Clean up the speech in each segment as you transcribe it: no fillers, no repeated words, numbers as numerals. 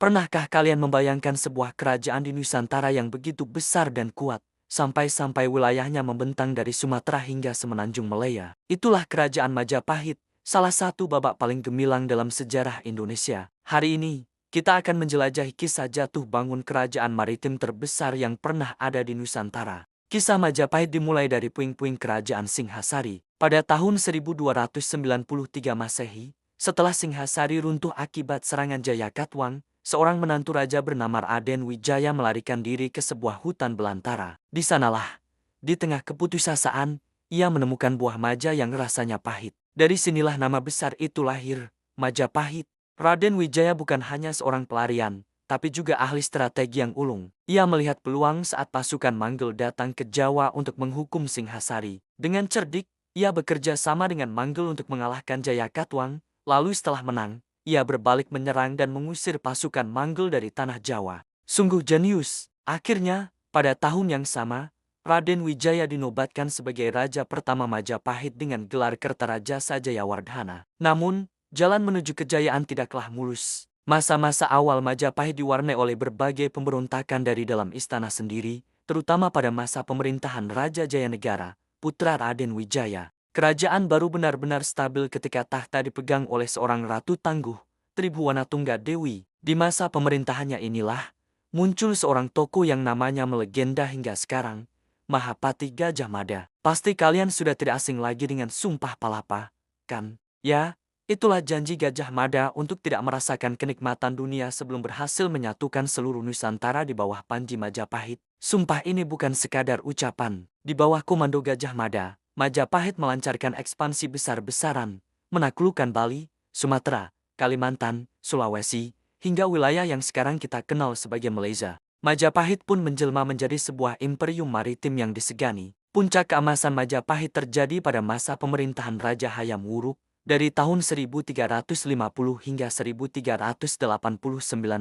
Pernahkah kalian membayangkan sebuah kerajaan di Nusantara yang begitu besar dan kuat, sampai-sampai wilayahnya membentang dari Sumatera hingga semenanjung Malaya? Itulah kerajaan Majapahit, salah satu babak paling gemilang dalam sejarah Indonesia. Hari ini, kita akan menjelajahi kisah jatuh bangun kerajaan maritim terbesar yang pernah ada di Nusantara. Kisah Majapahit dimulai dari puing-puing kerajaan Singhasari pada tahun 1293 Masehi. Setelah Singhasari runtuh akibat serangan Jayakatwang, seorang menantu raja bernama Raden Wijaya melarikan diri ke sebuah hutan belantara. Di sanalah, di tengah keputusasaan, ia menemukan buah maja yang rasanya pahit. Dari sinilah nama besar itu lahir, Majapahit. Raden Wijaya bukan hanya seorang pelarian, tapi juga ahli strategi yang ulung. Ia melihat peluang saat pasukan Manggel datang ke Jawa untuk menghukum Singhasari. Dengan cerdik, ia bekerja sama dengan Manggel untuk mengalahkan Jayakatwang. Lalu setelah menang, ia berbalik menyerang dan mengusir pasukan Manggel dari tanah Jawa. Sungguh jenius. Akhirnya, pada tahun yang sama, Raden Wijaya dinobatkan sebagai Raja pertama Majapahit dengan gelar Kertarajasa Jayawardhana. Namun, jalan menuju kejayaan tidaklah mulus. Masa-masa awal Majapahit diwarnai oleh berbagai pemberontakan dari dalam istana sendiri, terutama pada masa pemerintahan Raja Jayanegara, putra Raden Wijaya. Kerajaan baru benar-benar stabil ketika tahta dipegang oleh seorang ratu tangguh, Tribhuwana Tunggadewi. Di masa pemerintahannya inilah, muncul seorang tokoh yang namanya melegenda hingga sekarang, Mahapati Gajah Mada. Pasti kalian sudah tidak asing lagi dengan Sumpah Palapa, kan? Ya, itulah janji Gajah Mada untuk tidak merasakan kenikmatan dunia sebelum berhasil menyatukan seluruh Nusantara di bawah Panji Majapahit. Sumpah ini bukan sekadar ucapan. Di bawah komando Gajah Mada, Majapahit melancarkan ekspansi besar-besaran, menaklukkan Bali, Sumatera, Kalimantan, Sulawesi, hingga wilayah yang sekarang kita kenal sebagai Malaysia. Majapahit pun menjelma menjadi sebuah imperium maritim yang disegani. Puncak keemasan Majapahit terjadi pada masa pemerintahan Raja Hayam Wuruk dari tahun 1350 hingga 1389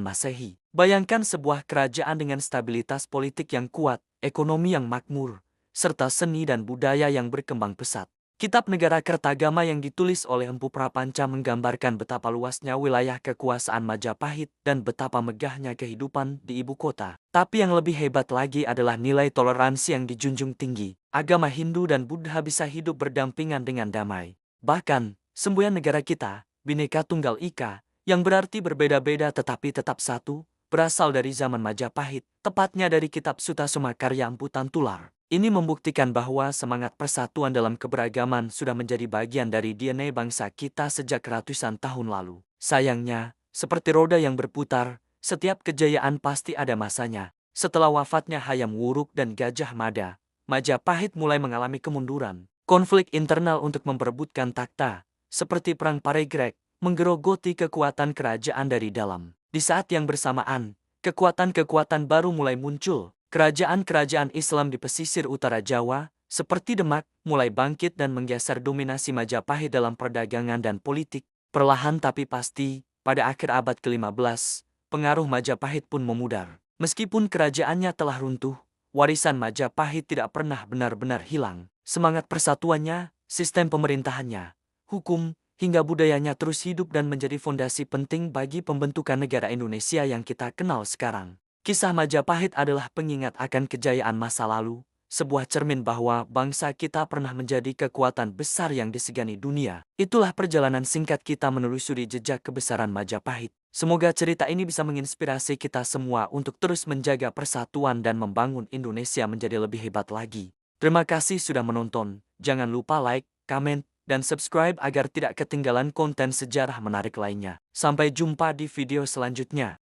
Masehi. Bayangkan sebuah kerajaan dengan stabilitas politik yang kuat, ekonomi yang makmur, serta seni dan budaya yang berkembang pesat. Kitab Negara Kertagama yang ditulis oleh Empu Prapanca menggambarkan betapa luasnya wilayah kekuasaan Majapahit dan betapa megahnya kehidupan di ibu kota. Tapi yang lebih hebat lagi adalah nilai toleransi yang dijunjung tinggi. Agama Hindu dan Buddha bisa hidup berdampingan dengan damai. Bahkan, semboyan negara kita, Bhinneka Tunggal Ika, yang berarti berbeda-beda tetapi tetap satu, berasal dari zaman Majapahit, tepatnya dari kitab Sutasoma karya Empu Tantular. Ini membuktikan bahwa semangat persatuan dalam keberagaman sudah menjadi bagian dari DNA bangsa kita sejak ratusan tahun lalu. Sayangnya, seperti roda yang berputar, setiap kejayaan pasti ada masanya. Setelah wafatnya Hayam Wuruk dan Gajah Mada, Majapahit mulai mengalami kemunduran. Konflik internal untuk memperebutkan takhta, seperti Perang Paregrek, menggerogoti kekuatan kerajaan dari dalam. Di saat yang bersamaan, kekuatan-kekuatan baru mulai muncul. Kerajaan-kerajaan Islam di pesisir utara Jawa, seperti Demak, mulai bangkit dan menggeser dominasi Majapahit dalam perdagangan dan politik. Perlahan tapi pasti, pada akhir abad ke-15, pengaruh Majapahit pun memudar. Meskipun kerajaannya telah runtuh, warisan Majapahit tidak pernah benar-benar hilang. Semangat persatuannya, sistem pemerintahannya, hukum, hingga budayanya terus hidup dan menjadi fondasi penting bagi pembentukan negara Indonesia yang kita kenal sekarang. Kisah Majapahit adalah pengingat akan kejayaan masa lalu, sebuah cermin bahwa bangsa kita pernah menjadi kekuatan besar yang disegani dunia. Itulah perjalanan singkat kita menelusuri jejak kebesaran Majapahit. Semoga cerita ini bisa menginspirasi kita semua untuk terus menjaga persatuan dan membangun Indonesia menjadi lebih hebat lagi. Terima kasih sudah menonton. Jangan lupa like, komen, dan subscribe agar tidak ketinggalan konten sejarah menarik lainnya. Sampai jumpa di video selanjutnya.